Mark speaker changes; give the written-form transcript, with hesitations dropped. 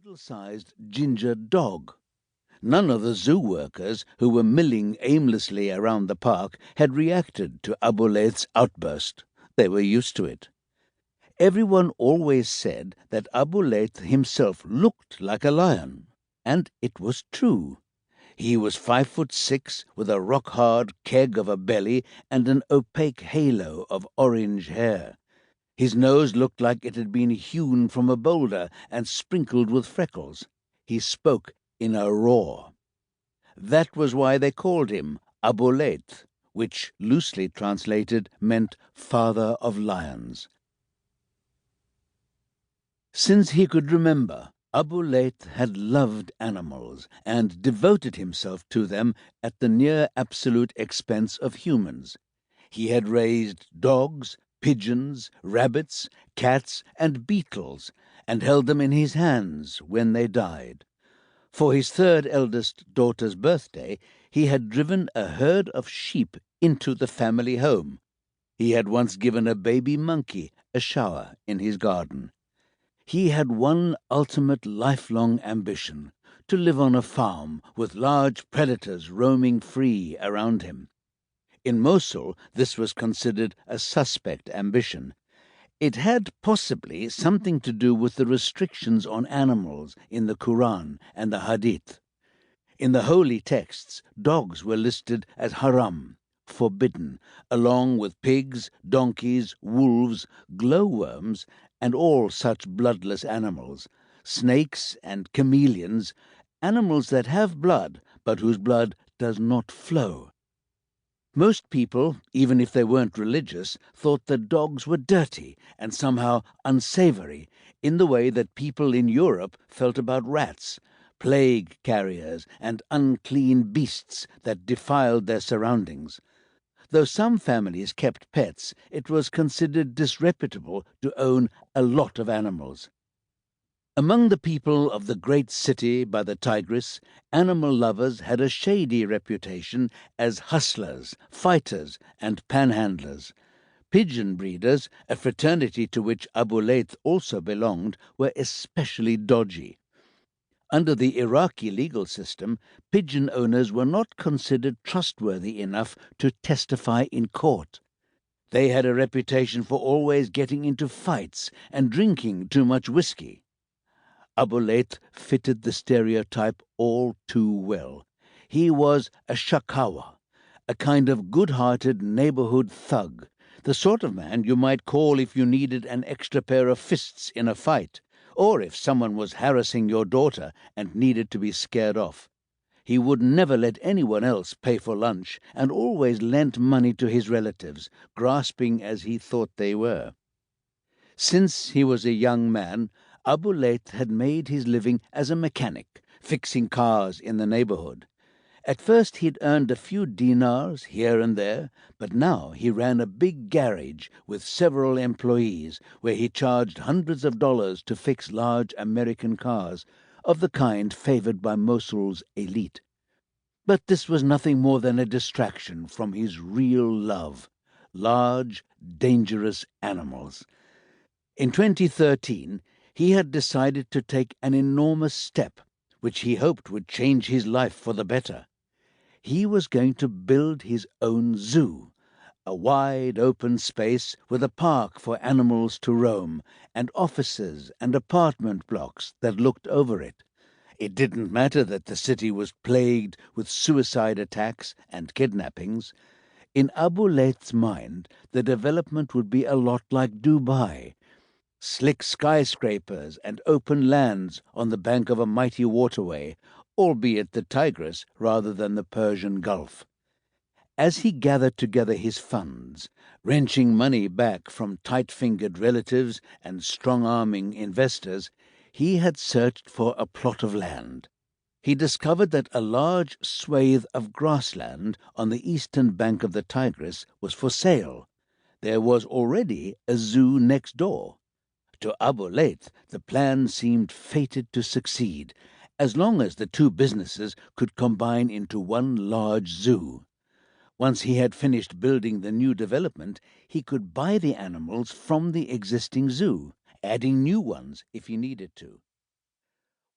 Speaker 1: middle-sized ginger dog. None of the zoo workers who were milling aimlessly around the park had reacted to Abu Laith's outburst. They were used to it. Everyone always said that Abu Laith himself looked like a lion, and it was true. He was 5'6", with a rock-hard keg of a belly and an opaque halo of orange hair. His nose looked like it had been hewn from a boulder and sprinkled with freckles. He spoke in a roar. That was why they called him Abu Laith, which, loosely translated, meant father of lions. Since he could remember, Abu Laith had loved animals and devoted himself to them at the near absolute expense of humans. He had raised dogs, pigeons, rabbits, cats, and beetles, and held them in his hands when they died. For his third eldest daughter's birthday, he had driven a herd of sheep into the family home. He had once given a baby monkey a shower in his garden. He had one ultimate lifelong ambition: to live on a farm with large predators roaming free around him. In Mosul, this was considered a suspect ambition. It had possibly something to do with the restrictions on animals in the Quran and the Hadith. In the holy texts, dogs were listed as haram, forbidden, along with pigs, donkeys, wolves, glowworms, and all such bloodless animals, snakes and chameleons, animals that have blood, but whose blood does not flow. Most people, even if they weren't religious, thought that dogs were dirty and somehow unsavory, in the way that people in Europe felt about rats, plague carriers, and unclean beasts that defiled their surroundings. Though some families kept pets, it was considered disreputable to own a lot of animals. Among the people of the great city by the Tigris, animal lovers had a shady reputation as hustlers, fighters, and panhandlers. Pigeon breeders, a fraternity to which Abu Laith also belonged, were especially dodgy. Under the Iraqi legal system, pigeon owners were not considered trustworthy enough to testify in court. They had a reputation for always getting into fights and drinking too much whiskey. Abu Laith fitted the stereotype all too well. He was a shakawa, a kind of good-hearted neighborhood thug, the sort of man you might call if you needed an extra pair of fists in a fight, or if someone was harassing your daughter and needed to be scared off. He would never let anyone else pay for lunch and always lent money to his relatives, grasping as he thought they were. Since he was a young man, Abu Laith had made his living as a mechanic, fixing cars in the neighborhood. At first he'd earned a few dinars here and there, but now he ran a big garage with several employees, where he charged hundreds of dollars to fix large American cars, of the kind favored by Mosul's elite. But this was nothing more than a distraction from his real love: large, dangerous animals. In 2013, he had decided to take an enormous step, which he hoped would change his life for the better. He was going to build his own zoo, a wide open space with a park for animals to roam, and offices and apartment blocks that looked over it. It didn't matter that the city was plagued with suicide attacks and kidnappings. In Abu Laith's mind, the development would be a lot like Dubai: slick skyscrapers and open lands on the bank of a mighty waterway, albeit the Tigris rather than the Persian Gulf. As he gathered together his funds, wrenching money back from tight-fingered relatives and strong-arming investors, he had searched for a plot of land. He discovered that a large swathe of grassland on the eastern bank of the Tigris was for sale. There was already a zoo next door. To Abu Laith, the plan seemed fated to succeed, as long as the two businesses could combine into one large zoo. Once he had finished building the new development, he could buy the animals from the existing zoo, adding new ones if he needed to.